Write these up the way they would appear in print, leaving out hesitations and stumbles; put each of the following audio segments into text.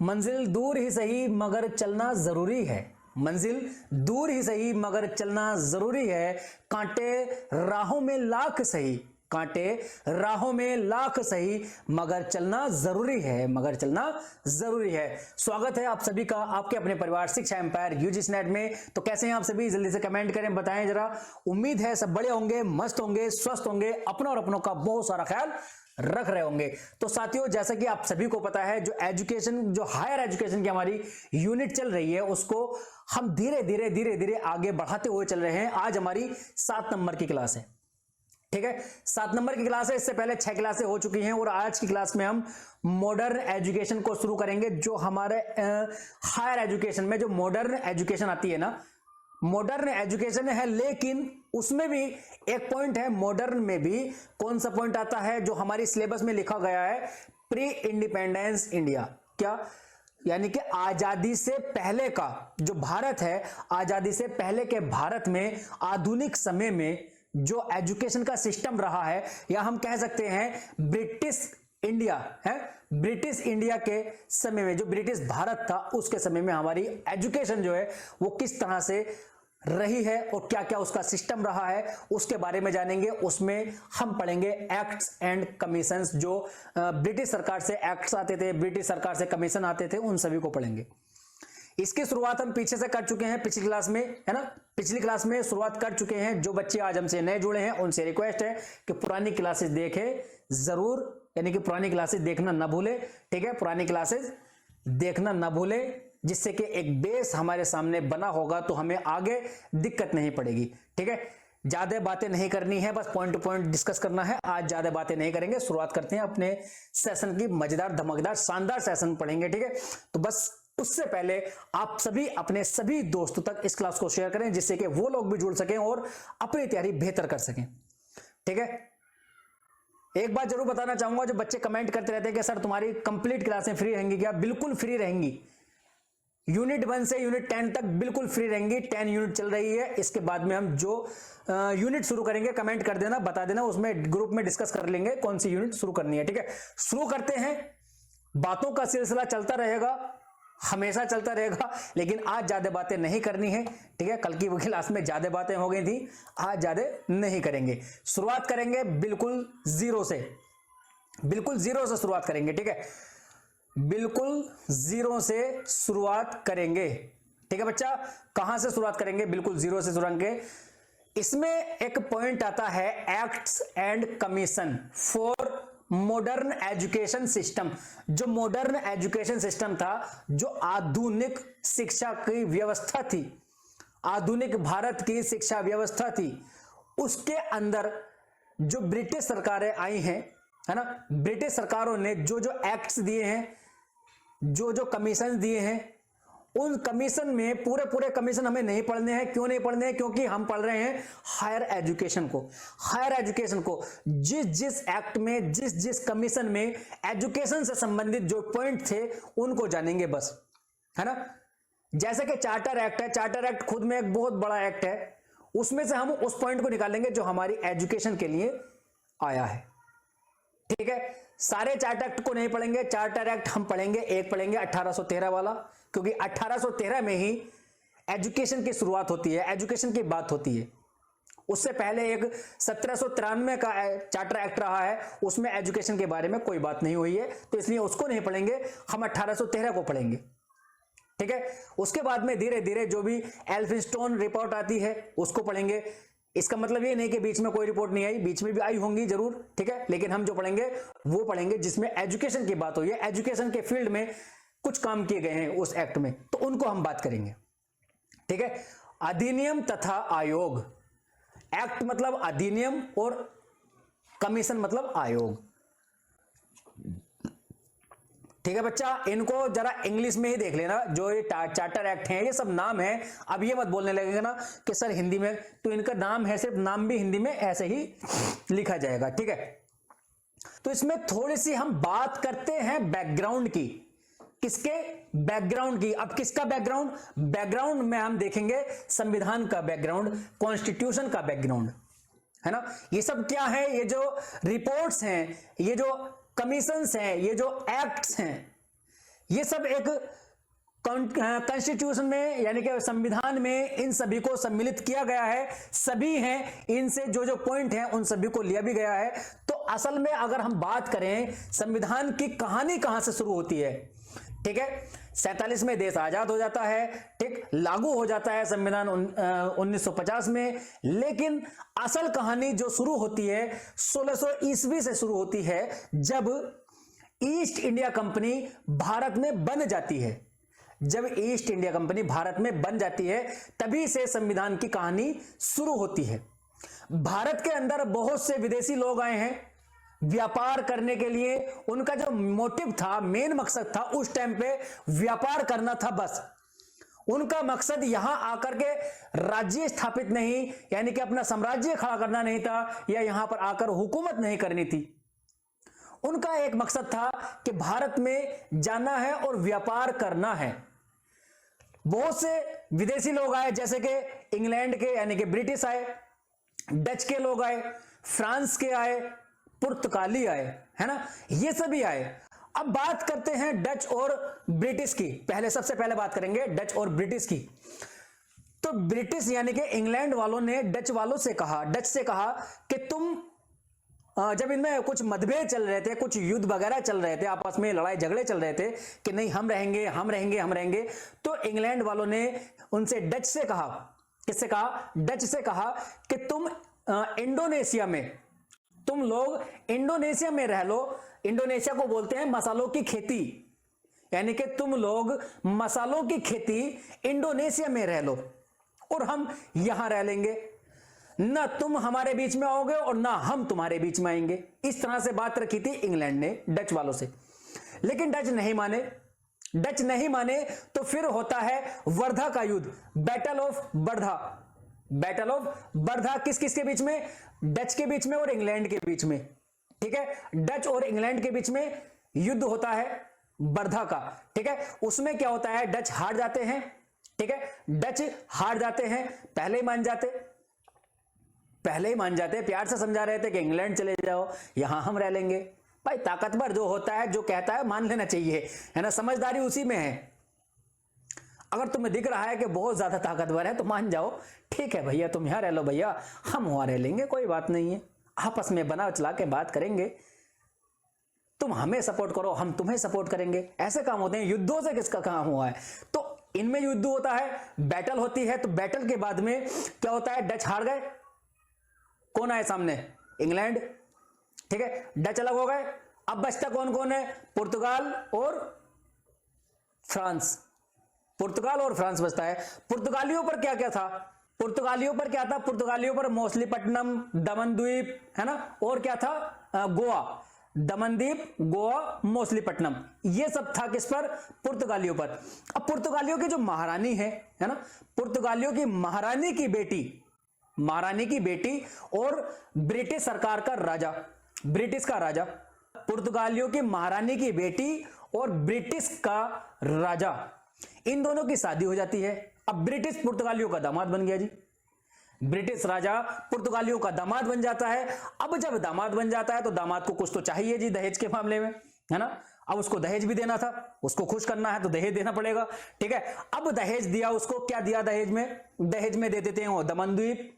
मंजिल दूर ही सही मगर चलना जरूरी है। मंजिल दूर ही सही मगर चलना जरूरी है। कांटे राहों में लाख सही, कांटे राहों में लाख सही मगर चलना जरूरी है, मगर चलना जरूरी है। स्वागत है आप सभी का आपके अपने परिवार शिक्षा एम्पायर यूजीसी नेट में। तो कैसे हैं आप सभी, जल्दी से कमेंट करें, बताएं जरा। उम्मीद है सब बड़े होंगे, मस्त होंगे, स्वस्थ होंगे, अपनों और अपनों का बहुत सारा ख्याल रख रहे होंगे। तो साथियों, जैसा कि आप सभी को पता है, जो एजुकेशन, जो हायर एजुकेशन की हमारी यूनिट चल रही है, उसको हम धीरे धीरे आगे बढ़ाते हुए चल रहे हैं। आज हमारी 7 नंबर की क्लास है, ठीक है। 7 नंबर की क्लास है। इससे पहले 6 क्लासें हो चुकी हैं और आज की क्लास में हम मॉडर्न एजुकेशन को शुरू करेंगे। जो हमारे हायर एजुकेशन में जो मॉडर्न एजुकेशन आती है ना, मॉडर्न एजुकेशन है, लेकिन उसमें भी एक पॉइंट है। मॉडर्न में भी कौन सा पॉइंट आता है जो हमारी सिलेबस में लिखा गया है? Pre independence India. क्या? यानी कि आजादी से पहले का जो भारत है, आजादी से पहले के भारत में आधुनिक समय में जो एजुकेशन का सिस्टम रहा है, या हम कह सकते हैं ब्रिटिश इंडिया है, ब्रिटिश इंडिया के समय में, जो ब्रिटिश भारत था उसके समय में हमारी एजुकेशन जो है वो किस तरह से रही है और क्या क्या उसका सिस्टम रहा है, उसके बारे में जानेंगे। उसमें हम पढ़ेंगे एक्ट्स एंड कमीशंस। जो ब्रिटिश सरकार से एक्ट्स आते थे, ब्रिटिश सरकार से कमीशन आते थे, उन सभी को पढ़ेंगे। इसकी शुरुआत हम पीछे से कर चुके हैं, पिछली क्लास में, है ना, पिछली क्लास में शुरुआत कर चुके हैं। जो बच्चे आज हमसे नए जुड़े हैं उनसे रिक्वेस्ट है कि पुरानी क्लासेस देखें जरूर, यानी कि पुरानी क्लासेस देखना ना भूले, ठीक है। पुरानी क्लासेस देखना ना भूले, जिससे कि एक बेस हमारे सामने बना होगा तो हमें आगे दिक्कत नहीं पड़ेगी, ठीक है। ज्यादा बातें नहीं करनी है, बस पॉइंट टू पॉइंट डिस्कस करना है। आज ज्यादा बातें नहीं करेंगे, शुरुआत करते हैं अपने सेशन की। मजेदार, धमाकेदार, शानदार सेशन पढ़ेंगे, ठीक है। तो बस उससे पहले आप सभी अपने सभी दोस्तों तक इस क्लास को शेयर करें, जिससे कि वो लोग भी जुड़ सकें और अपनी तैयारी बेहतर कर सकें, ठीक है। एक बात जरूर बताना चाहूंगा, जो बच्चे कमेंट करते रहते हैं कि सर तुम्हारी कंप्लीट क्लासें फ्री रहेंगी क्या? बिल्कुल फ्री रहेंगी। यूनिट 1 से यूनिट 10 तक बिल्कुल फ्री रहेंगी। 10 यूनिट चल रही है, इसके बाद में हम जो यूनिट शुरू करेंगे कमेंट कर देना, बता देना, उसमें ग्रुप में डिस्कस कर लेंगे कौन सी यूनिट शुरू करनी है, ठीक है। शुरू करते हैं। बातों का सिलसिला चलता रहेगा, हमेशा चलता रहेगा, लेकिन आज ज्यादा बातें नहीं करनी है, ठीक है। कल की वो क्लास में ज्यादा बातें हो गई थी, आज ज्यादा नहीं करेंगे। शुरुआत करेंगे बिल्कुल जीरो से, बिल्कुल जीरो से शुरुआत करेंगे, ठीक है। बिल्कुल जीरो से शुरुआत करेंगे, ठीक है बच्चा। कहां से शुरुआत करेंगे? बिल्कुल जीरो से शुरुआत करेंगे। इसमें एक पॉइंट आता है acts and commission for modern education system. जो मॉडर्न एजुकेशन सिस्टम था, जो आधुनिक शिक्षा की व्यवस्था थी, आधुनिक भारत की शिक्षा व्यवस्था थी, उसके अंदर जो ब्रिटिश सरकारें आई हैं, है ना, ब्रिटिश सरकारों ने जो जो एक्ट्स दिए हैं, जो जो कमीशन दिए हैं, उन कमीशन में पूरे कमीशन हमें नहीं पढ़ने हैं। क्यों नहीं पढ़ने हैं? क्योंकि हम पढ़ रहे हैं हायर एजुकेशन को। हायर एजुकेशन को जिस जिस एक्ट में, जिस जिस कमीशन में एजुकेशन से संबंधित जो पॉइंट थे उनको जानेंगे बस, है ना। जैसे कि चार्टर एक्ट है, चार्टर एक्ट खुद में एक बहुत बड़ा एक्ट है, उसमें से हम उस पॉइंट को निकालेंगे जो हमारी एजुकेशन के लिए आया है, ठीक है। सारे चार्टर एक्ट को नहीं पढ़ेंगे। चार्टर एक्ट हम पढ़ेंगे, एक पढ़ेंगे 1813 वाला, क्योंकि 1813 में ही एजुकेशन की शुरुआत होती है, एजुकेशन की बात होती है। उससे पहले एक 1793 का चार्टर एक्ट रहा है, उसमें एजुकेशन के बारे में कोई बात नहीं हुई है, तो इसलिए उसको नहीं पढ़ेंगे, हम 1813 को पढ़ेंगे, ठीक है। उसके बाद में धीरे धीरे जो भी एल्फिंस्टोन रिपोर्ट आती है उसको पढ़ेंगे। इसका मतलब ये नहीं कि बीच में कोई रिपोर्ट नहीं आई, बीच में भी आई होंगी जरूर, ठीक है, लेकिन हम जो पढ़ेंगे वो पढ़ेंगे जिसमें एजुकेशन की बात हुई है, एजुकेशन के फील्ड में कुछ काम किए गए हैं उस एक्ट में, तो उनको हम बात करेंगे, ठीक है। अधिनियम तथा आयोग। एक्ट मतलब अधिनियम और कमीशन मतलब आयोग, ठीक है बच्चा। इनको जरा इंग्लिश में ही देख लेना। जो ये चार्टर एक्ट हैं, ये सब नाम है। अब ये मत बोलने लगेगा ना कि सर हिंदी में, तो इनका नाम है, सिर्फ नाम भी हिंदी में ऐसे ही लिखा जाएगा, ठीक है। तो इसमें थोड़ी सी हम बात करते हैं बैकग्राउंड की। किसके? बैकग्राउंड की। अब किसका बैकग्राउंड? बैकग्राउंड में हम देखेंगे संविधान का बैकग्राउंड, कॉन्स्टिट्यूशन का बैकग्राउंड, है ना। ये सब क्या है? ये जो रिपोर्ट्स हैं, ये जो कमीशंस हैं, ये जो एक्ट्स हैं, ये सब एक कॉन्स्टिट्यूशन में यानी कि संविधान में इन सभी को सम्मिलित किया गया है, सभी हैं, इनसे जो जो पॉइंट हैं उन सभी को लिया भी गया है। तो असल में अगर हम बात करें संविधान की कहानी कहां से शुरू होती है, ठीक है, 47 में देश आजाद हो जाता है, ठीक, लागू हो जाता है संविधान 1950 में, लेकिन असल कहानी जो शुरू होती है 1600 ईस्वी से शुरू होती है, जब ईस्ट इंडिया कंपनी भारत में बन जाती है। जब ईस्ट इंडिया कंपनी भारत में बन जाती है तभी से संविधान की कहानी शुरू होती है। भारत के अंदर बहुत से विदेशी लोग आए हैं व्यापार करने के लिए, उनका जो मोटिव था, मेन मकसद था उस टाइम पे व्यापार करना था बस। उनका मकसद यहां आकर के राज्य स्थापित नहीं, यानी कि अपना साम्राज्य खड़ा करना नहीं था, या यहां पर आकर हुकूमत नहीं करनी थी। उनका एक मकसद था कि भारत में जाना है और व्यापार करना है। बहुत से विदेशी लोग आए, जैसे कि इंग्लैंड के यानी कि ब्रिटिश आए, डच के लोग आए, फ्रांस के आए, पुर्तगाली आए, है ना, ये सभी आए। अब बात करते हैं डच और ब्रिटिश की। पहले सबसे पहले बात करेंगे डच और ब्रिटिश की। तो ब्रिटिश यानी कि इंग्लैंड वालों ने डच वालों से कहा, डच से कहा कि तुम जब इनमें कुछ मतभेद चल रहे थे, कुछ युद्ध वगैरह चल रहे थे, आपस में लड़ाई झगड़े चल रहे थे कि नहीं हम रहेंगे हम रहेंगे हम रहेंगे, तो इंग्लैंड वालों ने उनसे डच से कहा, किससे कहा, डच से कहा कि तुम इंडोनेशिया में, तुम लोग इंडोनेशिया में रह लो। इंडोनेशिया को बोलते हैं मसालों की खेती, यानी कि तुम लोग मसालों की खेती इंडोनेशिया में रह लो और हम यहां रह लेंगे, ना तुम हमारे बीच में आओगे और ना हम तुम्हारे बीच में आएंगे। इस तरह से बात रखी थी इंग्लैंड ने डच वालों से, लेकिन डच नहीं माने। डच नहीं माने तो फिर होता है वर्धा का युद्ध, battle of Wardha. Battle of Wardha किस किस के बीच में, डच के बीच में और इंग्लैंड के बीच में, ठीक है, डच और इंग्लैंड के बीच में युद्ध होता है बर्धा का, ठीक है। उसमें क्या होता है, डच हार जाते हैं, ठीक है, डच हार जाते हैं, पहले ही मान जाते, प्यार से समझा रहे थे कि इंग्लैंड चले जाओ, यहां हम रह लेंगे। भाई ताकतवर जो होता है, जो कहता है मान लेना चाहिए, है ना, समझदारी उसी में है। अगर तुम्हें दिख रहा है कि बहुत ज्यादा ताकतवर है तो मान जाओ, ठीक है भैया तुम यहां रह लो, भैया हम वहां रह लेंगे, कोई बात नहीं है, आपस में बना चला के बात करेंगे, तुम हमें सपोर्ट करो हम तुम्हें सपोर्ट करेंगे। ऐसे काम होते हैं। युद्धों से किसका काम हुआ है, तो इनमें युद्ध होता है, बैटल होती है, तो बैटल के बाद में क्या होता है, डच हार गए, कौन आए सामने, इंग्लैंड, ठीक है, डच अलग हो गए। अब बचता कौन कौन है, पुर्तगाल और फ्रांस, पुर्तगाल और फ्रांस बचता है। पुर्तगालियों पर क्या क्या था, पुर्तगालियों पर क्या था, पुर्तगालियों पर मछलीपट्टनम, दमनद्वीप, है ना, और क्या था, गोवा, दमनद्वीप, गोवा, मछलीपट्टनम, ये सब था किस पर, पुर्तगालियों पर। अब पुर्तगालियों की जो महारानी है ना, पुर्तगालियों की महारानी की बेटी और ब्रिटिश सरकार का राजा, ब्रिटिश का राजा, पुर्तगालियों की महारानी की बेटी और ब्रिटिश का राजा, इन दोनों की शादी हो जाती है। अब ब्रिटिश पुर्तगालियों का दामाद बन गया जी, ब्रिटिश राजा पुर्तगालियों का दामाद बन जाता है। अब जब दामाद बन जाता है तो दामाद को कुछ तो चाहिए जी दहेज के मामले में, है ना, अब उसको दहेज भी देना था, उसको खुश करना है तो दहेज देना पड़ेगा, ठीक है। अब दहेज दिया उसको, क्या दिया दहेज में दे देते हैं वो दमनद्वीप।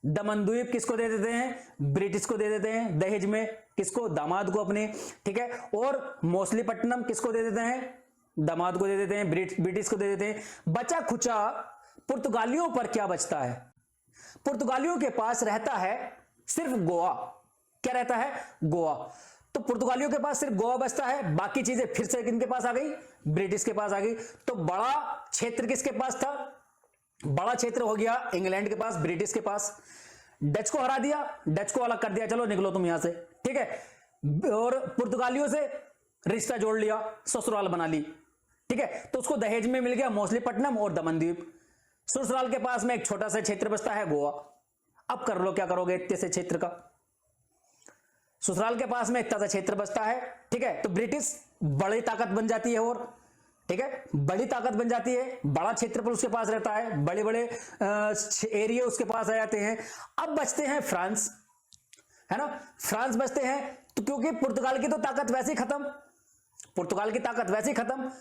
दमनद्वीप किसको दे देते हैं, ब्रिटिश को दे देते हैं दहेज में, किसको, दामाद को अपने, ठीक है। और मछलीपट्टनम किसको दे देते हैं, दामाद को दे देते हैं, ब्रिटिश को दे देते हैं। बचा खुचा पुर्तगालियों पर क्या बचता है, पुर्तगालियों के पास रहता है सिर्फ गोवा, क्या रहता है, गोवा। तो पुर्तगालियों के पास सिर्फ गोवा बचता है, बाकी चीजें फिर से किनके पास आ गई, ब्रिटिश के पास आ गई। तो बड़ा क्षेत्र किसके पास था, बड़ा क्षेत्र हो गया इंग्लैंड के पास, ब्रिटिश के पास। डच को हरा दिया, डच को अलग कर दिया, चलो निकलो तुम यहां से, ठीक है। और पुर्तगालियों से रिश्ता जोड़ लिया, ससुराल बना ली, ठीक है। तो उसको दहेज में मिल गया मछलीपट्टनम और दमनद्वीप। ससुराल के पास में एक छोटा सा क्षेत्र बचता है गोवा। अब कर लो क्या करोगे इतने से क्षेत्र का, ससुराल के पास में इतना सा क्षेत्र बचता है, ठीक है। तो ब्रिटिश बड़ी ताकत बन जाती है, और ठीक है, बड़ी ताकत बन जाती है, बड़ा क्षेत्रफल उसके पास रहता है, बड़े बड़े एरिया उसके पास आ जाते हैं। अब बचते हैं फ्रांस, है ना, फ्रांस बचते हैं, तो क्योंकि पुर्तगाल की तो ताकत वैसे ही खत्म, पुर्तगाल की ताकत वैसे ही खत्म।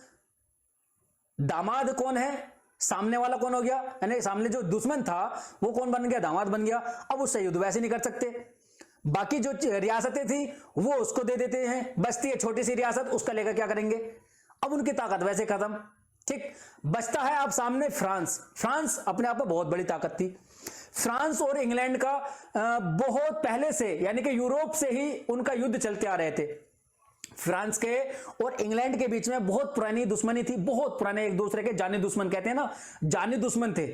दामाद कौन है, सामने वाला कौन हो गया, यानी सामने जो दुश्मन था वो कौन बन गया, दामाद बन गया। अब उससे युद्ध वैसे नहीं कर सकते। बाकी जो रियासतें थी वो उसको दे देते हैं, बचती है छोटी सी रियासत, उसका लेकर क्या करेंगे। अब उनकी ताकत वैसे खत्म। ठीक, बचता है आप सामने फ्रांस। फ्रांस अपने आप में बहुत बड़ी ताकत थी। फ्रांस और इंग्लैंड का बहुत पहले से, यानी कि यूरोप से ही उनका युद्ध चलते आ रहे थे। फ्रांस के और इंग्लैंड के बीच में बहुत पुरानी दुश्मनी थी, बहुत पुराने, एक दूसरे के जानी दुश्मन कहते हैं ना, जानी दुश्मन थे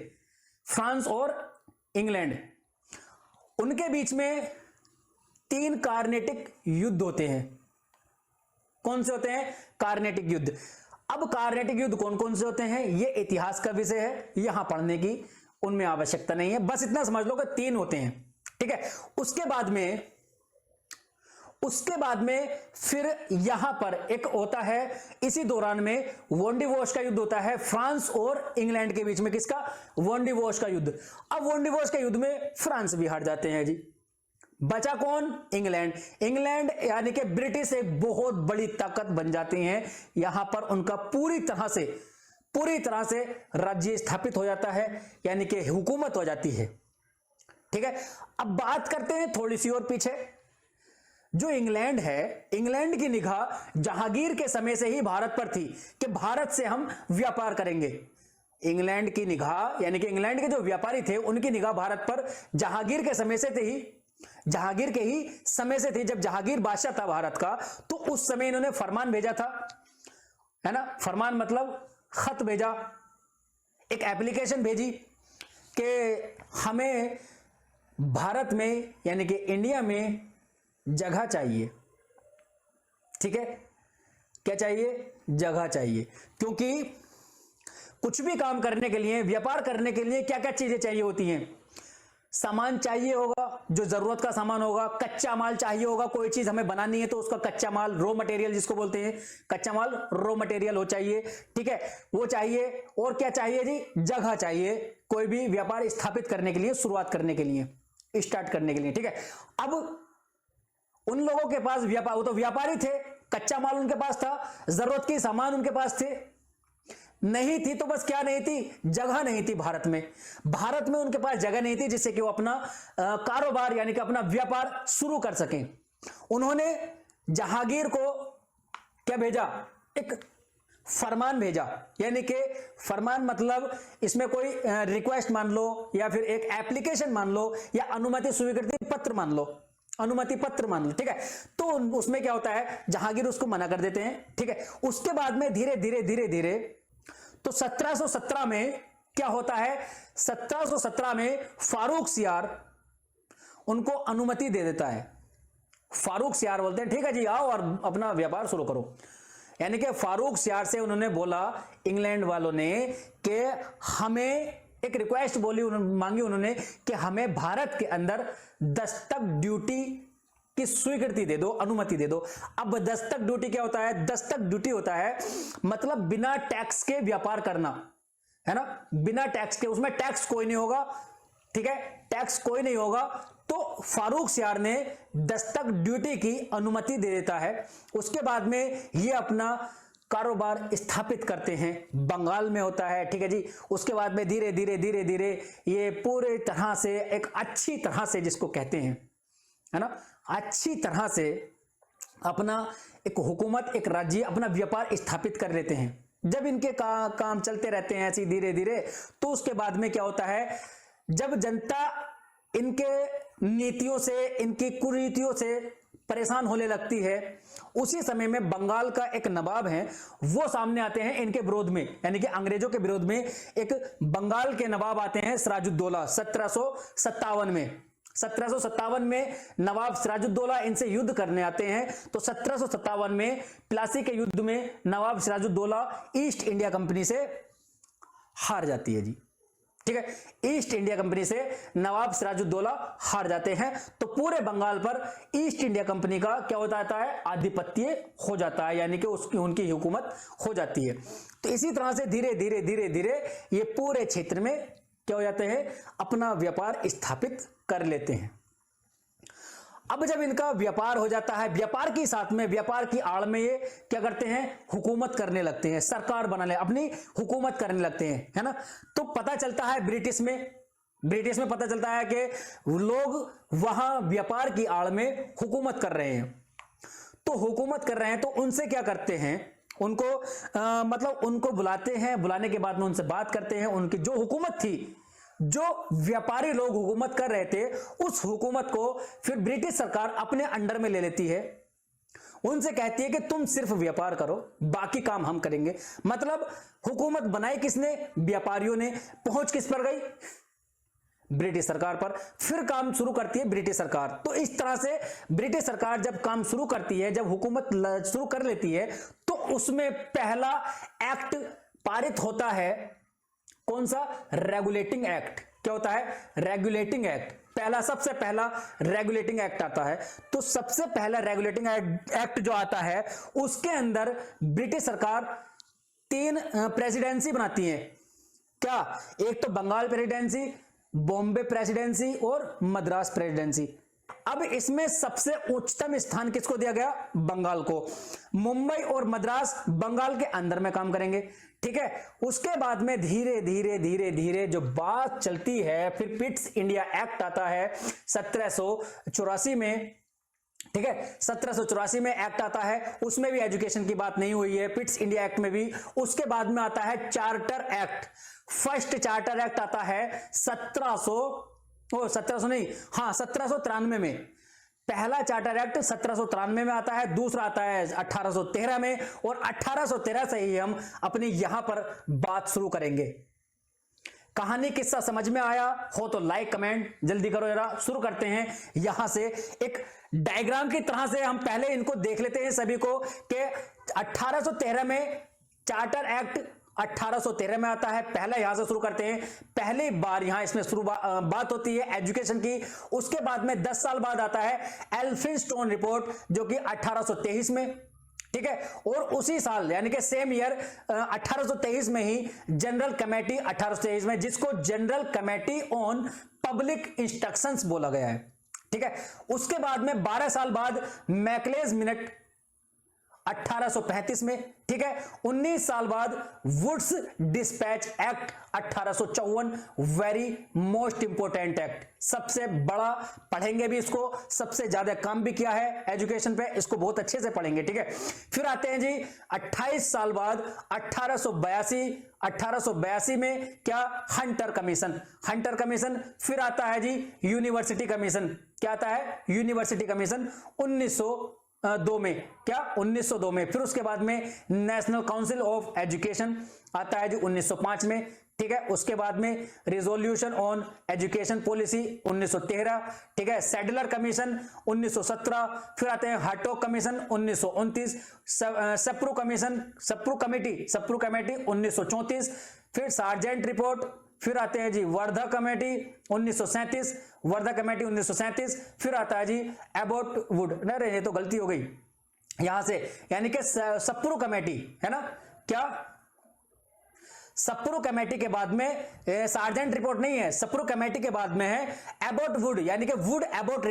फ्रांस और इंग्लैंड। उनके बीच में 3 कार्नेटिक युद्ध होते हैं। कौन से होते हैं, कार्नेटिक युद्ध। अब कार्नेटिक युद्ध कौन कौन से होते हैं ये इतिहास का विषय है, यहां पढ़ने की उनमें आवश्यकता नहीं है, बस इतना समझ लो कि 3 होते हैं। ठीक है, उसके बाद में फिर यहां पर एक होता है, इसी दौरान में वोंडिवोश का युद्ध होता है फ्रांस और इंग्लैंड के बीच में। किसका, वोंडिवोश का युद्ध। अब वोंडिवोश के युद्ध में फ्रांस भी हार जाते हैं जी। बचा कौन, इंग्लैंड। इंग्लैंड यानी कि ब्रिटिश एक बहुत बड़ी ताकत बन जाती हैं। यहां पर उनका पूरी तरह से राज्य स्थापित हो जाता है, यानी कि हुकूमत हो जाती है। ठीक है, अब बात करते हैं थोड़ी सी और पीछे। जो इंग्लैंड है, इंग्लैंड की निगाह जहांगीर के समय से ही भारत पर थी कि भारत से हम व्यापार करेंगे। इंग्लैंड की निगाह, यानी कि इंग्लैंड के जो व्यापारी थे उनकी निगाह भारत पर जहांगीर के समय से थी, जहांगीर के ही समय से थी। जब जहांगीर बादशाह था भारत का, तो उस समय इन्होंने फरमान भेजा था, है ना। फरमान मतलब खत भेजा, एक एप्लीकेशन भेजी कि हमें भारत में, यानी कि इंडिया में जगह चाहिए। ठीक है, क्या चाहिए, जगह चाहिए। क्योंकि कुछ भी काम करने के लिए, व्यापार करने के लिए क्या क्या चीजें चाहिए होती हैं। सामान चाहिए होगा, जो जरूरत का सामान होगा, कच्चा माल चाहिए होगा, कोई चीज हमें बनानी है तो उसका कच्चा माल, रॉ मटेरियल जिसको बोलते हैं, कच्चा माल रॉ मटेरियल हो चाहिए। ठीक है, वो चाहिए। और क्या चाहिए जी, जगह चाहिए, कोई भी व्यापार स्थापित करने के लिए, शुरुआत करने के लिए, स्टार्ट करने के लिए। ठीक है, अब उन लोगों के पास व्यापार, वो तो व्यापारी थे, कच्चा माल उनके पास था, जरूरत के सामान उनके पास थे, नहीं थी तो बस क्या नहीं थी, जगह नहीं थी भारत में उनके पास जगह नहीं थी जिससे कि वो अपना कारोबार, यानी कि अपना व्यापार शुरू कर सकें। उन्होंने जहांगीर को क्या भेजा, एक फरमान भेजा। यानी कि फरमान मतलब इसमें कोई रिक्वेस्ट मान लो, या फिर एक एप्लीकेशन मान लो, या अनुमति स्वीकृति पत्र मान लो, अनुमति पत्र मान लो। ठीक है, तो उसमें क्या होता है, जहांगीर उसको मना कर देते हैं। ठीक है, उसके बाद में धीरे धीरे तो 1717 में क्या होता है, 1717 में फारूक सियार उनको अनुमति दे देता है। फारूक सियार बोलते हैं ठीक है जी, आओ और अपना व्यापार शुरू करो। यानी कि फारूक सियार से उन्होंने बोला, इंग्लैंड वालों ने, कि हमें एक रिक्वेस्ट मांगी उन्होंने कि हमें भारत के अंदर दस्तक ड्यूटी की स्वीकृति दे दो, अनुमति दे दो। अब दस्तक ड्यूटी क्या होता है, दस्तक ड्यूटी होता है मतलब बिना टैक्स के व्यापार करना, है ना, बिना टैक्स के, उसमें टैक्स कोई नहीं होगा। ठीक है, टैक्स कोई नहीं होगा। तो फारूक सियार ने दस्तक ड्यूटी की अनुमति दे देता है। उसके बाद में ये अपना कारोबार स्थापित करते हैं, बंगाल में होता है। ठीक है जी, उसके बाद में धीरे धीरे ये पूरे तरह से, एक अच्छी तरह से जिसको कहते हैं, है ना, अच्छी तरह से अपना एक हुकूमत, एक राज्य, अपना व्यापार स्थापित कर लेते हैं। जब इनके काम चलते रहते हैं ऐसी धीरे धीरे, तो उसके बाद में क्या होता है, जब जनता इनके नीतियों से, इनकी कुरीतियों से परेशान होने लगती है, उसी समय में बंगाल का एक नवाब है, वो सामने आते हैं इनके विरोध में, यानी कि अंग्रेजों के विरोध में। एक बंगाल के नवाब आते हैं सिराजुद्दौला 1757 में। 1757 में नवाब सिराजुद्दौला इनसे युद्ध करने आते हैं। तो 1757 में प्लासी के युद्ध में नवाब सिराजुद्दौला ईस्ट इंडिया कंपनी से हार जाती है जी। ठीक है, ईस्ट इंडिया कंपनी से नवाब सिराजुद्दौला हार जाते हैं। तो पूरे बंगाल पर ईस्ट इंडिया कंपनी का क्या हो जाता है, आधिपत्य हो जाता है, यानी कि उसकी, उनकी हुकूमत हो जाती है। तो इसी तरह से धीरे धीरे ये पूरे क्षेत्र में क्या हो जाते हैं, अपना व्यापार स्थापित कर लेते हैं। अब जब इनका व्यापार हो जाता है, व्यापार के साथ में, व्यापार की आड़ में ये क्या करते हैं, हुकूमत करने लगते हैं, सरकार बनाने, अपनी हुकूमत करने लगते हैं, है ना। तो पता चलता है ब्रिटिश में पता चलता है कि लोग वहां व्यापार की आड़ में हुकूमत कर रहे हैं। तो हुकूमत कर रहे हैं तो उनसे क्या करते हैं, उनको मतलब उनको बुलाते हैं, बुलाने के बाद में उनसे बात करते हैं। उनकी जो हुकूमत थी, जो व्यापारी लोग हुकूमत कर रहे थे, उस हुकूमत को फिर ब्रिटिश सरकार अपने अंडर में ले लेती है। उनसे कहती है कि तुम सिर्फ व्यापार करो, बाकी काम हम करेंगे। मतलब हुकूमत बनाई किसने, व्यापारियों ने। पहुंच किस पर गई, ब्रिटिश सरकार पर। फिर काम शुरू करती है ब्रिटिश सरकार। तो इस तरह से ब्रिटिश सरकार जब काम शुरू करती है, जब हुकूमत शुरू कर लेती है, तो उसमें पहला एक्ट पारित होता है। कौन सा, रेगुलेटिंग एक्ट। क्या होता है, रेगुलेटिंग एक्ट। पहला, सबसे पहला रेगुलेटिंग एक्ट आता है। तो सबसे पहला रेगुलेटिंग एक्ट जो आता है, उसके अंदर ब्रिटिश सरकार 3 प्रेसिडेंसी बनाती है। क्या, एक तो बंगाल प्रेसिडेंसी, बॉम्बे प्रेसिडेंसी और मद्रास प्रेसिडेंसी। अब इसमें सबसे उच्चतम स्थान किसको दिया गया, बंगाल को। मुंबई और मद्रास बंगाल के अंदर में काम करेंगे, ठीक है। उसके बाद में धीरे धीरे धीरे धीरे जो बात चलती है, फिर पिट्स इंडिया एक्ट आता है 1784 में, ठीक है। 1784 में एक्ट आता है, उसमें भी एजुकेशन की बात नहीं हुई है, पिट्स इंडिया एक्ट में भी। उसके बाद में आता है charter act. First charter act आता है 1793 में। पहला चार्टर एक्ट 1793 में आता है, दूसरा आता है 1813 में, और 1813 से ही हम अपनी यहां पर बात शुरू करेंगे। कहानी किस्सा समझ में आया हो तो लाइक कमेंट जल्दी करो जरा। शुरू करते हैं यहां से। एक डायग्राम की तरह से हम पहले इनको देख लेते हैं सभी को, कि 1813 में चार्टर एक्ट 1813 में आता है। पहले यहां से शुरू करते हैं। पहली बार यहां इसमें शुरू बात होती है एजुकेशन की। उसके बाद में 10 साल बाद आता है एल्फिंस्टोन रिपोर्ट, जो कि 1823 में, ठीक है। और उसी साल यानी कि सेम ईयर 1823 में ही जनरल कमेटी 1823 में, जिसको general committee on public instructions बोला गया है, ठीक है। उसके बाद में 12 साल बाद मैकलेज मिनट 1835 में, ठीक है। 19 साल बाद Woods dispatch act 1854, very most important act, सबसे बड़ा, पढ़ेंगे भी इसको, सबसे ज्यादा काम भी किया है एजुकेशन पे, इसको बहुत अच्छे से पढ़ेंगे, ठीक है। फिर आते हैं जी 28 साल बाद 1882 में क्या, हंटर कमीशन। फिर आता है जी यूनिवर्सिटी कमीशन। क्या आता है, यूनिवर्सिटी कमीशन 1902 में। क्या, 1902 में। फिर उसके बाद में नेशनल काउंसिल ऑफ एजुकेशन आता है जी 1905 में, ठीक है। उसके बाद में रिजोल्यूशन ऑन एजुकेशन पॉलिसी 1913, ठीक है। Sadler commission 1917। फिर आते हैं हाटोक कमीशन 1929, सप्रू कमेटी 1934। फिर सार्जेंट रिपोर्ट। फिर आते हैं जी वर्धा कमेटी 1937। फिर आता है जी एबॉट वुड, नहीं ये तो गलती हो गई यहां से, यानी कि सप्रू कमेटी है ना। क्या, सप्रू कमेटी के बाद में सार्जेंट रिपोर्ट नहीं है, सप्रू कमेटी के बाद में है एबॉट वुड, यानी कि वुड एबॉट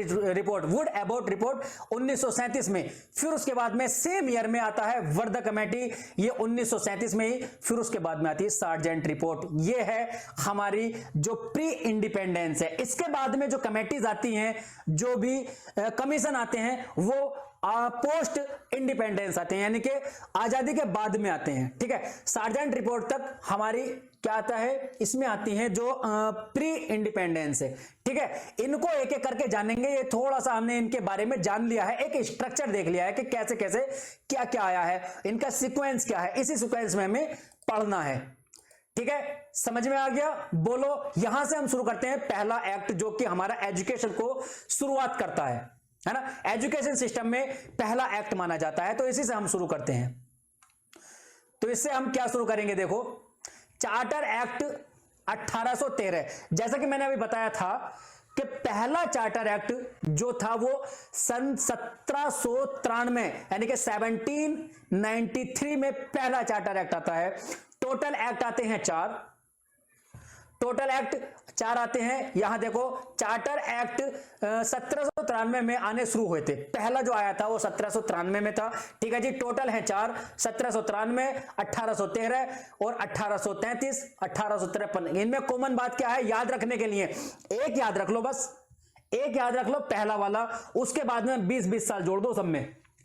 रिपोर्ट 1937 में। फिर उसके बाद में सेम ईयर में आता है वर्धा कमेटी, ये 1937 में ही। फिर उसके बाद में आती है सार्जेंट रिपोर्ट। ये है हमारी जो प्री इंडिपेंडेंस है। इसके बाद में जो कमेटीज आती हैं, जो भी कमीशन आते हैं, वो पोस्ट इंडिपेंडेंस आते हैं, यानी कि आजादी के बाद में आते हैं, ठीक है। सार्जेंट रिपोर्ट तक हमारी क्या आता है, इसमें आती हैं जो प्री इंडिपेंडेंस है, ठीक है। इनको एक एक करके जानेंगे। ये थोड़ा सा हमने इनके बारे में जान लिया है, एक स्ट्रक्चर देख लिया है कि कैसे कैसे क्या क्या आया है, इनका सीक्वेंस क्या है, इसी सीक्वेंस में हमें पढ़ना है, ठीक है। समझ में आ गया, बोलो। यहां से हम शुरू करते हैं पहला एक्ट, जो कि हमारा एजुकेशन को शुरुआत करता है ना। एजुकेशन सिस्टम में पहला एक्ट माना जाता है, तो इसी से हम शुरू करते हैं। तो इससे हम क्या शुरू करेंगे, देखो, चार्टर एक्ट 1813। जैसा कि मैंने अभी बताया था कि पहला चार्टर एक्ट जो था वो सन 1793 यानी कि 1793 में पहला चार्टर एक्ट आता है। टोटल एक्ट आते हैं 4, टोटल एक्ट 4 आते हैं। यहां देखो चार्टर एक्ट 1793 में आने शुरू हुए थे। पहला जो आया था वो 1793 में था। ठीक है जी, टोटल है 4, 1793, 1813 और 1833, 1853। इनमें कॉमन बात क्या है याद रखने के लिए? एक याद रख लो, बस एक याद रख लो, पहला वाला। उसके बाद में 20-20 साल जोड़ दो,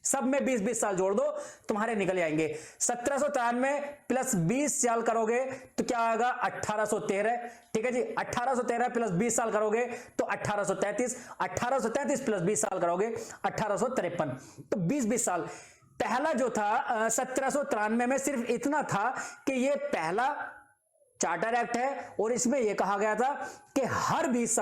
सब में 20-20 साल जोड़ दो, तुम्हारे निकल आएंगे। 1793 प्लस 20 साल करोगे तो क्या आएगा? 1813। ठीक है जी, 1813 प्लस 20 साल करोगे तो 1833, 1833 प्लस 20 साल करोगे 1853। तो 20-20 साल। पहला जो था 1793 में सिर्फ इतना था कि ये पहला चार्टर एक्ट है और इसमें यह कहा गया था कि हर 20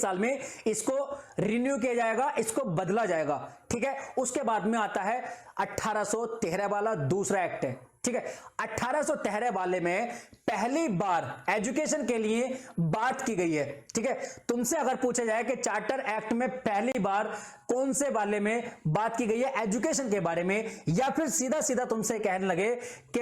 साल में इसको रिन्यू किया जाएगा, इसको बदला जाएगा। ठीक है, उसके बाद में आता है 1813 वाला दूसरा एक्ट है। ठीक है, 1813 वाले में पहली बार एजुकेशन के लिए बात की गई है। ठीक है, तुमसे अगर पूछा जाए कि चार्टर एक्ट में पहली बार कौन से वाले में बात की गई है एजुकेशन के बारे में, या फिर सीधा सीधा तुमसे कहने लगे कि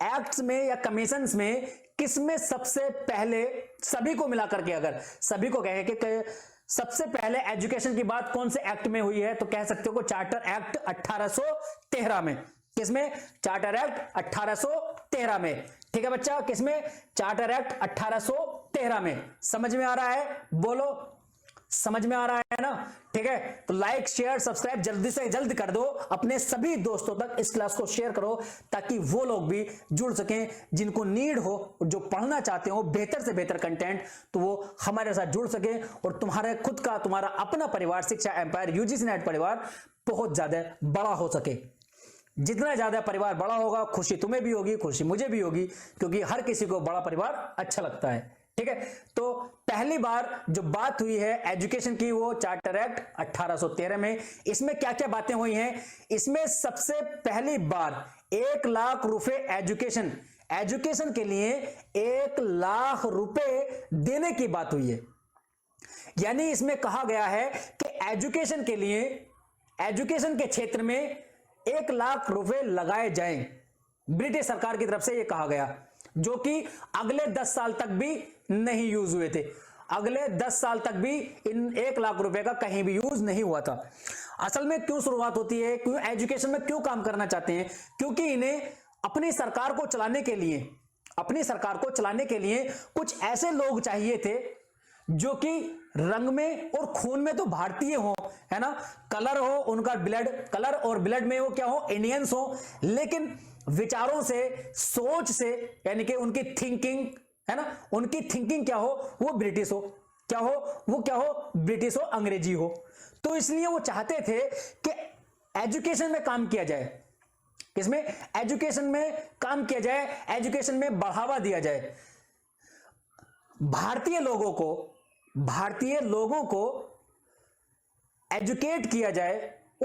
एक्ट्स में या कमीशंस में किसमें सबसे पहले, सभी को मिलाकर के अगर सभी को कहे कि सबसे पहले एजुकेशन की बात कौन से एक्ट में हुई है, तो कह सकते हो चार्टर एक्ट 1813 में। किसमें? चार्टर एक्ट 1813 में। ठीक है बच्चा, किसमें? चार्टर एक्ट 1813 में। समझ में आ रहा है? बोलो, समझ में आ रहा है ना? ठीक है, तो लाइक शेयर सब्सक्राइब जल्दी से जल्द कर दो, अपने सभी दोस्तों तक इस क्लास को शेयर करो ताकि वो लोग भी जुड़ सकें, जिनको नीड हो, जो पढ़ना चाहते हो बेहतर से बेहतर कंटेंट, तो वो हमारे साथ जुड़ सके और तुम्हारे खुद का, तुम्हारा अपना परिवार शिक्षा एम्पायर यूजीसी नेट परिवार बहुत ज्यादा बड़ा हो सके। जितना ज्यादा परिवार बड़ा होगा, खुशी तुम्हें भी होगी, खुशी मुझे भी होगी, क्योंकि हर किसी को बड़ा परिवार अच्छा लगता है। ठीक है, तो पहली बार जो बात हुई है एजुकेशन की वो चार्टर एक्ट 1813 में। इसमें क्या क्या बातें हुई हैं? इसमें सबसे पहली बार 1 लाख रुपए एजुकेशन के लिए 1 लाख रुपए देने की बात हुई है। यानी इसमें कहा गया है कि एजुकेशन के लिए, एजुकेशन के क्षेत्र में 1 लाख रुपए लगाए जाएं। ब्रिटिश सरकार की तरफ से यह कहा गया, जो कि अगले 10 साल तक भी नहीं यूज हुए थे। अगले 10 साल तक भी इन 1 लाख रुपए का कहीं भी यूज नहीं हुआ था। असल में क्यों शुरुआत होती है, क्यों एजुकेशन में क्यों काम करना चाहते हैं? क्योंकि इन्हें अपनी सरकार को चलाने के लिए कुछ ऐसे लोग चाहिए थे जो कि रंग में और खून में तो भारतीय हो, है ना, कलर हो उनका ब्लड, कलर और ब्लड में वो क्या हो, इंडियंस हो, लेकिन विचारों से, सोच से, यानी कि उनकी थिंकिंग, है ना, उनकी थिंकिंग क्या हो, वो ब्रिटिश हो, क्या हो, वो क्या हो, ब्रिटिश हो, अंग्रेजी हो। तो इसलिए वो चाहते थे कि एजुकेशन में काम किया जाए। किसमें? एजुकेशन में काम किया जाए, एजुकेशन में बढ़ावा दिया जाए, भारतीय लोगों को एजुकेट किया जाए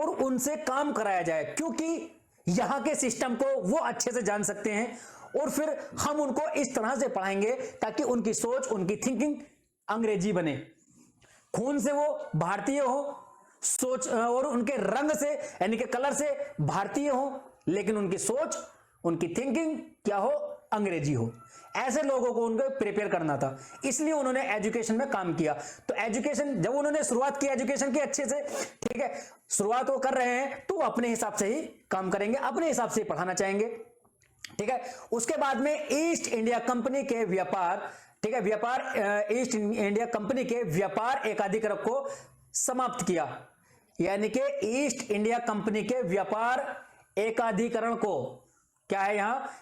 और उनसे काम कराया जाए, क्योंकि यहां के सिस्टम को वो अच्छे से जान सकते हैं और फिर हम उनको इस तरह से पढ़ाएंगे ताकि उनकी सोच, उनकी थिंकिंग अंग्रेजी बने। खून से वो भारतीय हो, सोच और उनके रंग से यानी कि कलर से भारतीय हो, लेकिन उनकी सोच, उनकी थिंकिंग क्या हो, अंग्रेजी हो। ऐसे लोगों को उनको प्रिपेयर करना था, इसलिए उन्होंने एजुकेशन में काम किया। तो एजुकेशन जब उन्होंने शुरुआत की एजुकेशन की अच्छे से, ठीक है, शुरुआत वो कर रहे हैं तो वो अपने हिसाब से ही काम करेंगे, अपने हिसाब से पढ़ाना चाहेंगे। ठीक है, उसके बाद में ईस्ट इंडिया कंपनी के व्यापार, ठीक है, ईस्ट इंडिया कंपनी के व्यापार एकाधिकार को समाप्त किया। यानी कि ईस्ट इंडिया कंपनी के व्यापार एकाधिकरण को, क्या है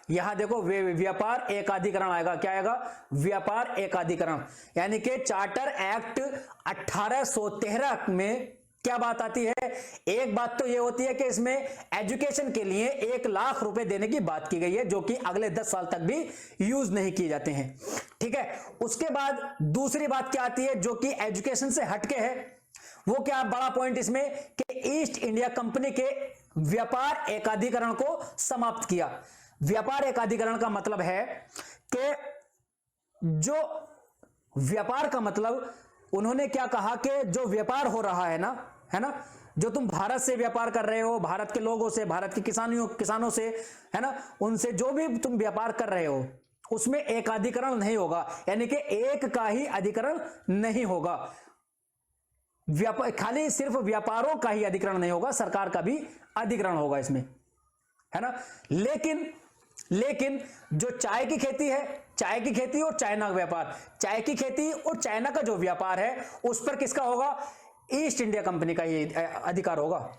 यहां देखो व्यापार एकाधिकरण आएगा, क्या आएगा, व्यापार एकाधिकरण। यानी कि चार्टर एक्ट 1813 में क्या बात आती है? एक बात तो यह होती है कि इसमें एजुकेशन के लिए 1 लाख रुपए देने की बात की गई है, जो कि अगले 10 साल तक भी यूज नहीं किए जाते हैं। ठीक है, उसके बाद दूसरी बात क्या आती है जो कि एजुकेशन से हटके है, वो क्या बड़ा पॉइंट इसमें कि ईस्ट इंडिया कंपनी के व्यापार एकाधिकरण को समाप्त किया। व्यापार एकाधिकरण का मतलब है कि जो व्यापार का मतलब, उन्होंने क्या कहा कि जो व्यापार हो रहा है ना, जो तुम भारत से व्यापार कर रहे हो, भारत के लोगों से, भारत के किसानों से, है ना, उनसे जो भी तुम व्यापार कर रहे हो, उसमें एकाधिकरण नहीं होगा, यानी कि एक का ही अधिकरण नहीं होगा। खाली सिर्फ व्यापारों का ही अधिकरण नहीं होगा, सरकार का भी अधिकरण होगा इसमें, है ना। लेकिन जो चाय की खेती है, चाय की खेती और चाइना का व्यापार, चाय की खेती और चाइना का जो व्यापार है उस पर किसका होगा? ईस्ट इंडिया कंपनी का ही अधिकार होगा,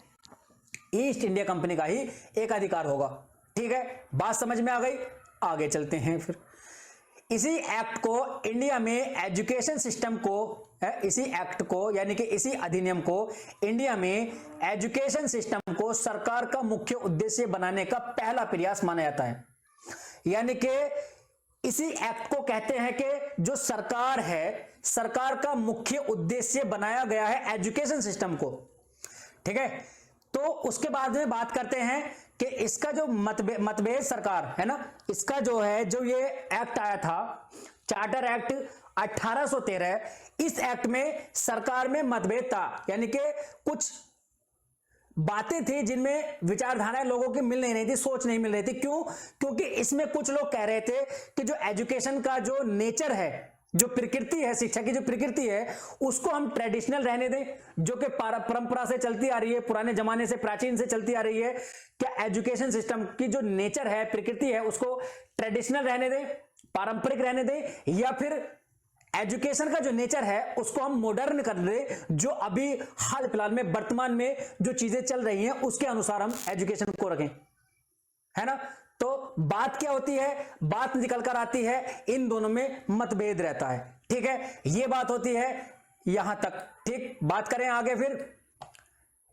ईस्ट इंडिया कंपनी का ही एक अधिकार होगा। ठीक है, बात समझ में आ गई। आगे चलते हैं फिर। इसी एक्ट को इंडिया में एजुकेशन सिस्टम को, इसी एक्ट को यानी कि इसी अधिनियम को इंडिया में एजुकेशन सिस्टम को सरकार का मुख्य उद्देश्य बनाने का पहला प्रयास माना जाता है। यानी कि इसी एक्ट को कहते हैं कि जो सरकार है, सरकार का मुख्य उद्देश्य बनाया गया है एजुकेशन सिस्टम को। ठीक है, तो उसके बाद में बात करते हैं कि इसका जो मतभेद सरकार है ना, इसका जो है, जो ये एक्ट आया था चार्टर एक्ट 1813, इस एक्ट में सरकार में मतभेद था, यानी कि कुछ बातें थी जिनमें विचारधाराएं लोगों की मिल नहीं रही थी, सोच नहीं मिल रही थी। क्यों? क्योंकि इसमें कुछ लोग कह रहे थे कि जो एजुकेशन का जो नेचर है, जो प्रकृति है, शिक्षा की जो प्रकृति है, उसको हम ट्रेडिशनल रहने दें, जो कि परंपरा से चलती आ रही है, पुराने जमाने से, प्राचीन से चलती आ रही है। क्या एजुकेशन सिस्टम की जो नेचर है, प्रकृति है, उसको ट्रेडिशनल रहने दें, पारंपरिक रहने दें, या फिर एजुकेशन का जो नेचर है उसको हम मॉडर्न कर दें, जो अभी हाल फिलहाल में वर्तमान में जो चीजें चल रही हैं उसके अनुसार हम एजुकेशन को रखें, है ना। तो बात क्या होती है? बात निकल कर आती है इन दोनों में मतभेद रहता है। ठीक है, ये बात होती है यहां तक। ठीक, बात करें आगे फिर।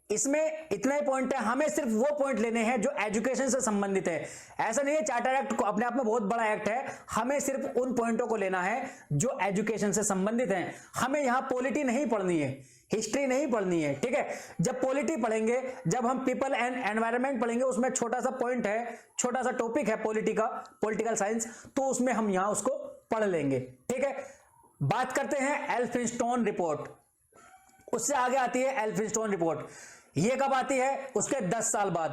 इसमें इतना ही पॉइंट है, हमें सिर्फ वो पॉइंट लेने हैं जो एजुकेशन से संबंधित है। ऐसा नहीं है चार्टर एक्ट को अपने आप में बहुत बड़ा एक्ट है, हमें सिर्फ उन पॉइंटों को लेना है जो एजुकेशन से संबंधित हैं। हमें यहां पॉलिटी नहीं पढ़नी है, हिस्ट्री नहीं पढ़नी है। ठीक है, जब पॉलिटी पढ़ेंगे, जब हम पीपल एंड एनवायरनमेंट पढ़ेंगे, उसमें छोटा सा पॉइंट है, छोटा सा टॉपिक है पॉलिटी का, पॉलिटिकल साइंस, तो उसमें हम यहां उसको पढ़ लेंगे। ठीक है, बात करते हैं एल्फिंस्टोन रिपोर्ट। उससे आगे आती है एल्फिंस्टोन रिपोर्ट। ये कब आती है? उसके 10 साल बाद,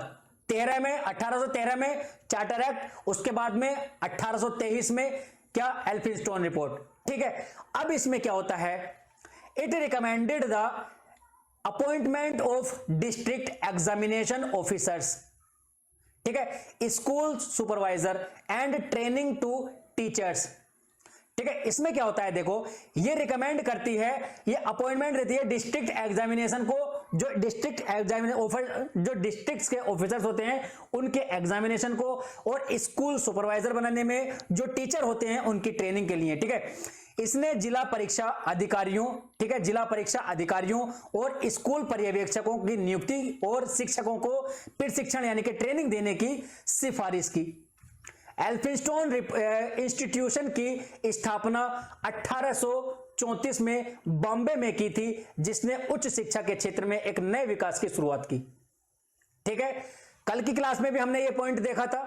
13 में, 1813 में चार्टर एक्ट, उसके बाद में 1823 में क्या? Elphinstone report. ठीक है, अब इसमें क्या होता है? It recommended the appointment of district examination officers, ठीक है, school supervisor and training to teachers. ठीक है, इसमें क्या होता है? देखो, ये रिकमेंड करती है, ये अपॉइंटमेंट देती है डिस्ट्रिक्ट एग्जामिनेशन को, जो डिस्ट्रिक्ट एग्जामिनेशन, जो डिस्ट्रिक्ट्स के ऑफिसर्स होते हैं उनके एग्जामिनेशन को, और स्कूल सुपरवाइजर बनाने में जो टीचर होते हैं उनकी ट्रेनिंग के लिए। ठीक है, इसने जिला परीक्षा अधिकारियों, ठीक है, जिला परीक्षा अधिकारियों और स्कूल पर्यवेक्षकों की नियुक्ति और शिक्षकों को प्रशिक्षण यानी कि ट्रेनिंग देने की सिफारिश की। एल्फिंस्टोन इंस्टीट्यूशन की स्थापना 1834 में बॉम्बे में की थी, जिसने उच्च शिक्षा के क्षेत्र में एक नए विकास की शुरुआत की। ठीक है, कल की क्लास में भी हमने ये पॉइंट देखा था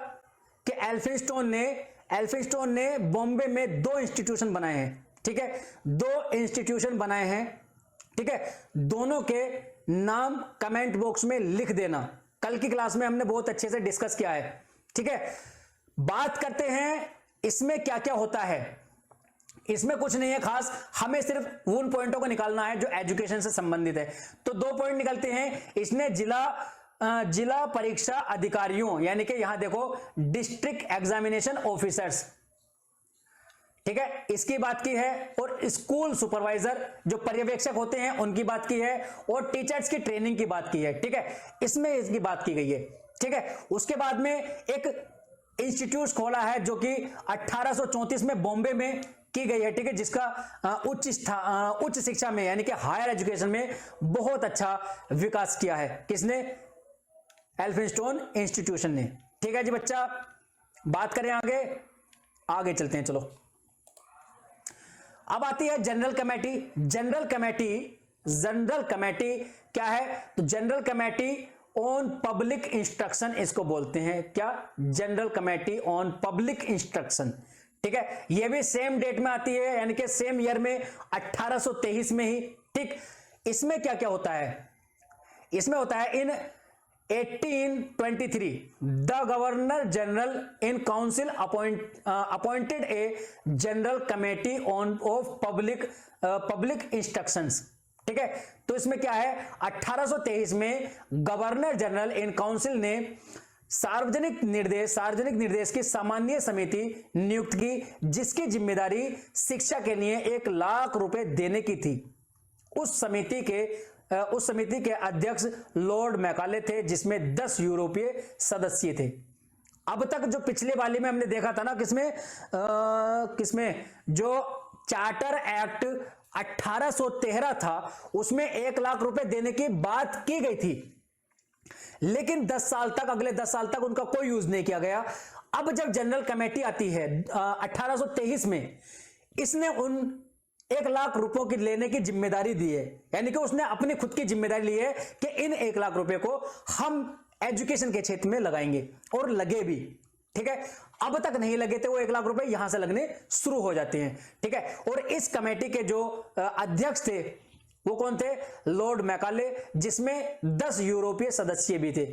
कि एल्फिंस्टोन ने बॉम्बे में 2 इंस्टीट्यूशन बनाए हैं। ठीक है, 2 इंस्टीट्यूशन बनाए हैं। ठीक है, दोनों के नाम कमेंट बॉक्स में लिख देना, कल की क्लास में हमने बहुत अच्छे से डिस्कस किया है। ठीक है, बात करते हैं इसमें क्या क्या होता है। इसमें कुछ नहीं है खास, हमें सिर्फ उन पॉइंटों को निकालना है जो एजुकेशन से संबंधित है। तो 2 पॉइंट निकलते हैं। इसने जिला परीक्षा अधिकारियों, यानी कि यहां देखो डिस्ट्रिक्ट एग्जामिनेशन ऑफिसर्स, ठीक है, इसकी बात की है, और स्कूल सुपरवाइजर जो पर्यवेक्षक होते हैं उनकी बात की है, और टीचर्स की ट्रेनिंग की बात की है। ठीक है, इसमें इसकी बात की गई है। ठीक है, उसके बाद में एक इंस्टीट्यूट खोला है जो कि 1834 में बॉम्बे में की गई है। ठीक है, जिसका उच्च शिक्षा में यानी कि हायर एजुकेशन में बहुत अच्छा विकास किया है। किसने? एल्फिंस्टोन इंस्टीट्यूशन ने। ठीक है जी बच्चा, बात करें आगे चलते हैं। चलो, अब आती है जनरल कमेटी। जनरल कमेटी क्या है? तो general committee on public instruction इसको बोलते हैं। क्या? General committee on public instruction. ठीक है, ये भी सेम डेट में आती है, यानी कि सेम ईयर में 1823 में ही। ठीक, इसमें क्या क्या होता है? इसमें होता है 1823 the governor general in council appointed a general committee on off public instructions. ठीक है, तो इसमें क्या है, 1823 में गवर्नर जनरल इन काउंसिल ने सार्वजनिक निर्देश की सामान्य समिति नियुक्त की, जिसकी जिम्मेदारी शिक्षा के लिए 1 लाख रुपए देने की थी। उस समिति के अध्यक्ष लॉर्ड मैकाले थे, जिसमें 10 यूरोपीय सदस्य थे। अब तक जो पिछले वाले में हमने देखा था ना, किसमें जो चार्टर एक्ट 1813 था, उसमें 1 लाख रुपए देने की बात की गई थी, लेकिन 10 साल तक, अगले 10 साल तक उनका कोई यूज नहीं किया गया। अब जब जनरल कमेटी आती है 1823 में, इसने उन 1 लाख रुपयों की लेने की जिम्मेदारी दी है, यानी कि उसने अपनी खुद की जिम्मेदारी ली है कि इन 1 लाख रुपए को हम एजुकेशन के क्षेत्र में लगाएंगे, और लगे भी। ठीक है, अब तक नहीं लगे थे वो 1 लाख रुपए, यहां से लगने शुरू हो जाते हैं। ठीक है, और इस कमेटी के जो अध्यक्ष थे वो कौन थे, लॉर्ड मैकाले, जिसमें 10 यूरोपीय सदस्य भी थे।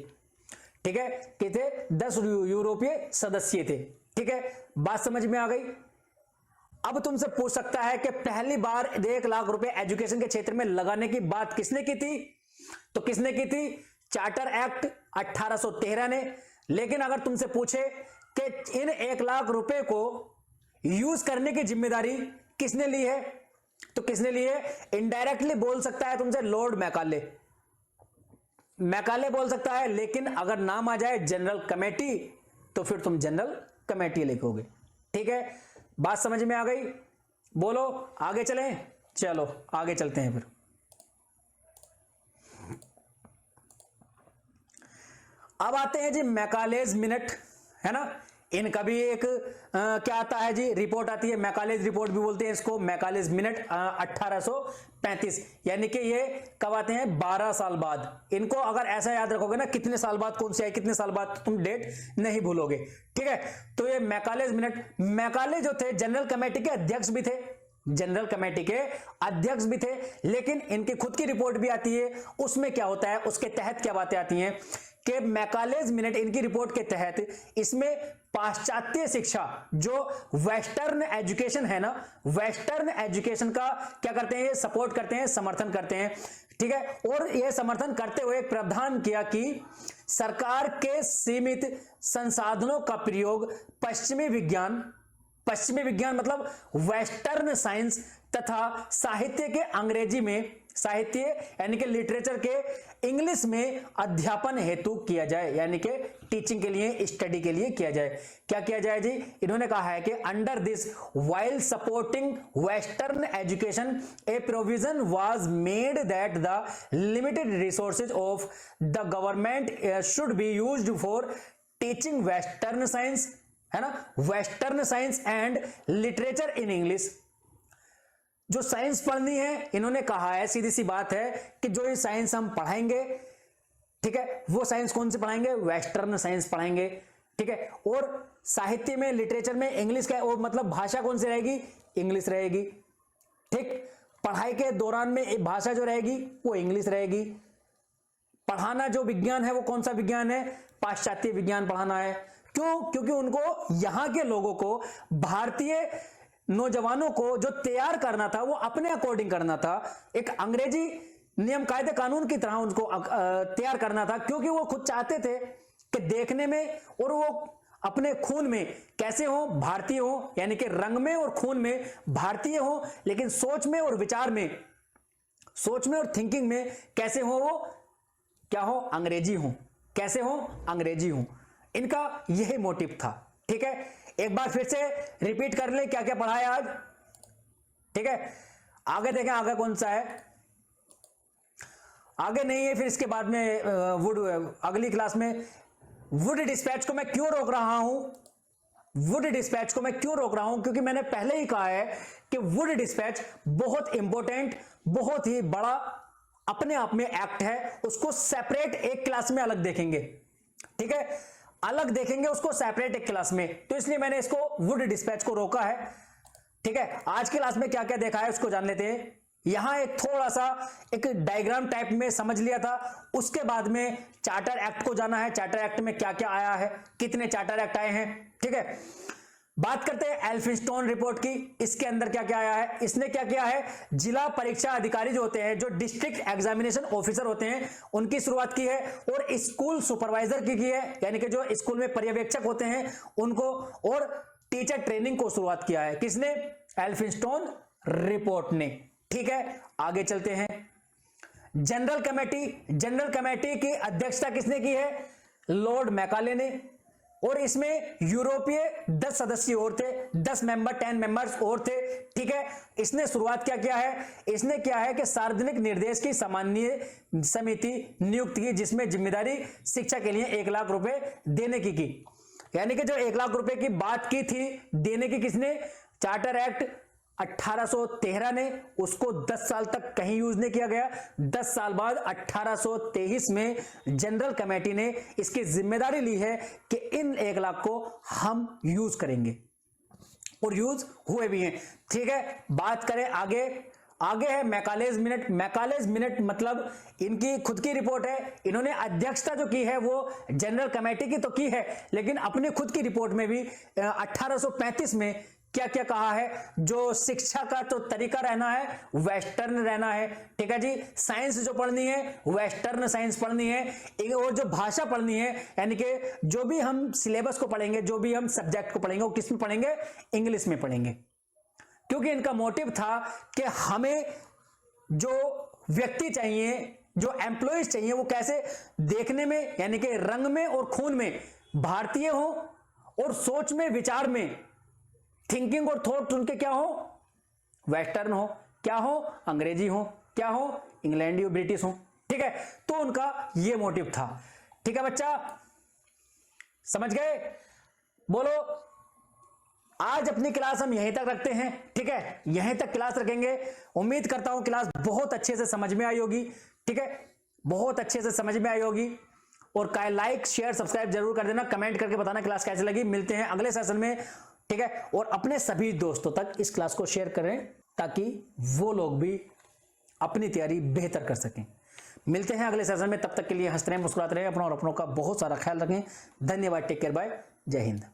ठीक है, कि थे 10 यूरोपीय सदस्य थे। ठीक है, बात समझ में आ गई। अब तुमसे पूछ सकता है कि पहली बार 1 लाख रुपए एजुकेशन के क्षेत्र में लगाने की बात किसने की थी, तो किसने की थी, चार्टर एक्ट 1813 ने। लेकिन अगर तुमसे पूछे कि इन 1 लाख रुपए को यूज करने की जिम्मेदारी किसने ली है, तो किसने ली है, इनडायरेक्टली बोल सकता है तुमसे लॉर्ड मैकाले बोल सकता है, लेकिन अगर नाम आ जाए जनरल कमेटी तो फिर तुम जनरल कमेटी लिखोगे। ठीक है, बात समझ में आ गई, बोलो आगे चलें, चलो आगे चलते हैं। फिर अब आते हैं जी मैकालेज मिनट, है ना, इनका भी एक क्या आता है जी, रिपोर्ट आती है, मैकालेज रिपोर्ट भी बोलते हैं इसको, मैकालेज मिनट 1835, यानी कि ये कब आते हैं, 12 साल बाद। इनको अगर ऐसा याद रखोगे ना, कितने साल बाद कौन से आए, कितने साल बाद, तुम डेट नहीं भूलोगे। ठीक है, तो ये मैकालेज मिनट, मैकाले जो थे जनरल कमेटी के अध्यक्ष भी थे, जनरल कमेटी के अध्यक्ष भी थे, लेकिन इनकी खुद की रिपोर्ट भी आती है। उसमें क्या होता है, उसके तहत क्या बातें आती हैं कि मैकालेज मिनट, इनकी रिपोर्ट के तहत इसमें पाश्चात्य शिक्षा, जो वेस्टर्न एजुकेशन है ना, वेस्टर्न एजुकेशन का क्या करते हैं, ये सपोर्ट करते हैं, समर्थन करते हैं। ठीक है, और ये समर्थन करते हुए एक प्रावधान किया कि सरकार के सीमित संसाधनों का प्रयोग पश्चिमी विज्ञान मतलब वेस्टर्न साइंस तथा साहित्य के अंग्रेजी में, साहित्य यानी कि लिटरेचर के इंग्लिश में अध्यापन हेतु किया जाए, यानी कि टीचिंग के लिए, स्टडी के लिए किया जाए। क्या किया जाए जी, इन्होंने कहा है कि under this while supporting western education A provision was made that the limited resources of the government should be used for teaching western science, है ना, western science and literature in English. जो साइंस पढ़नी है, इन्होंने कहा है, सीधी सी बात है कि जो ये साइंस हम पढ़ाएंगे, ठीक है, वो साइंस कौन सी पढ़ाएंगे, वेस्टर्न साइंस पढ़ाएंगे। ठीक है, और साहित्य में, लिटरेचर में इंग्लिश का, और मतलब भाषा कौन सी रहेगी, इंग्लिश रहेगी। ठीक, पढ़ाई के दौरान में भाषा जो रहेगी वो इंग्लिश रहेगी। पढ़ाना जो विज्ञान है वो कौन सा विज्ञान है, पाश्चात्य विज्ञान पढ़ाना है। क्यों, क्योंकि उनको, यहां के लोगों को, भारतीय नौजवानों को जो तैयार करना था वो अपने अकॉर्डिंग करना था, एक अंग्रेजी नियम कायदे कानून की तरह उनको तैयार करना था, क्योंकि वो खुद चाहते थे कि देखने में और वो अपने खून में कैसे हो, भारतीय हो, यानी कि रंग में और खून में भारतीय हो, लेकिन सोच में और विचार में, सोच में और थिंकिंग में कैसे हो, वो क्या हो, अंग्रेजी हो, कैसे हो, अंग्रेजी हो। इनका यही मोटिव था। ठीक है, एक बार फिर से रिपीट कर ले क्या क्या पढ़ा है आज। ठीक है, आगे देखें, आगे कौन सा है, आगे नहीं है, फिर इसके बाद में अगली क्लास में वुड डिस्पैच को मैं क्यों रोक रहा हूं, वुड डिस्पैच को मैं क्यों रोक रहा हूं, क्योंकि मैंने पहले ही कहा है कि वुड डिस्पैच बहुत इंपॉर्टेंट, बहुत ही बड़ा अपने आप में एक्ट है, उसको सेपरेट एक क्लास में अलग देखेंगे। ठीक है, अलग देखेंगे उसको सेपरेट एक क्लास में, तो इसलिए मैंने इसको वुड डिस्पैच को रोका है। ठीक है, आज की क्लास में क्या क्या देखा है उसको जान लेते हैं। यहां एक थोड़ा सा एक डायग्राम टाइप में समझ लिया था, उसके बाद में चार्टर एक्ट को जाना है। चार्टर एक्ट में क्या क्या आया है, कितने चार्टर एक्ट आए हैं, ठीक है। बात करते हैं एल्फिंस्टन रिपोर्ट की। इसके अंदर क्या क्या आया है, इसने क्या किया है, जिला परीक्षा अधिकारी जो होते हैं, जो डिस्ट्रिक्ट एग्जामिनेशन ऑफिसर होते हैं, उनकी शुरुआत की है, और स्कूल सुपरवाइजर की है, यानी कि जो स्कूल में पर्यवेक्षक होते हैं उनको, और टीचर ट्रेनिंग को शुरुआत किया है। किसने, एल्फिंस्टन रिपोर्ट ने, ठीक है। आगे चलते हैं, जनरल कमेटी की अध्यक्षता किसने की है, लॉर्ड मैकाले ने, और इसमें यूरोपीय 10 सदस्य और थे, 10 मेंबर्स और थे, ठीक है। इसने शुरुआत क्या किया है, इसने क्या है कि सार्वजनिक निर्देश की सामान्य समिति नियुक्त की, जिसमें जिम्मेदारी शिक्षा के लिए 1 लाख रुपए देने की। यानी कि जो 1 लाख रुपए की बात की थी देने की, किसने, चार्टर एक्ट 1813 ने, उसको 10 साल तक कहीं यूज नहीं किया गया। 10 साल बाद 1823 में जनरल कमेटी ने इसकी जिम्मेदारी ली है कि इन 1 लाख को हम यूज करेंगे, और यूज हुए भी हैं, ठीक है। बात करें आगे है मैकालेज मिनट मतलब इनकी खुद की रिपोर्ट है। इन्होंने अध्यक्षता जो की है वो जनरल कमेटी की तो की है, लेकिन अपनी खुद की रिपोर्ट में भी 1835 में क्या क्या कहा है, जो शिक्षा का तो तरीका रहना है वेस्टर्न रहना है, ठीक है जी। साइंस जो पढ़नी है वेस्टर्न साइंस पढ़नी है, और जो भाषा पढ़नी है, यानी कि जो भी हम सिलेबस को पढ़ेंगे, जो भी हम सब्जेक्ट को पढ़ेंगे, वो किस में पढ़ेंगे, इंग्लिश में पढ़ेंगे। क्योंकि इनका मोटिव था कि हमें जो व्यक्ति चाहिए, जो एम्प्लॉयज चाहिए, वो कैसे देखने में, यानी कि रंग में और खून में भारतीय हो, और सोच में, विचार में, थिंकिंग और थॉट उनके क्या हो, वेस्टर्न हो, क्या हो, अंग्रेजी हो, क्या हो, इंग्लैंडी ब्रिटिश हो, ठीक है। तो उनका ये मोटिव था, ठीक है बच्चा, समझ गए। बोलो, आज अपनी क्लास हम यहीं तक रखते हैं, ठीक है, यहीं तक क्लास रखेंगे। उम्मीद करता हूं क्लास बहुत अच्छे से समझ में आई होगी, ठीक है, बहुत अच्छे से समझ में आई होगी। और लाइक शेयर सब्सक्राइब जरूर कर देना, कमेंट करके बताना क्लास कैसे लगी। मिलते हैं अगले सेशन में, ठीक है। और अपने सभी दोस्तों तक इस क्लास को शेयर करें ताकि वो लोग भी अपनी तैयारी बेहतर कर सकें। मिलते हैं अगले सेशन में, तब तक के लिए हंसते रहें, मुस्कुराते रहें, अपना और अपनों का बहुत सारा ख्याल रखें। धन्यवाद, टेक केयर, बाय, जय हिंद।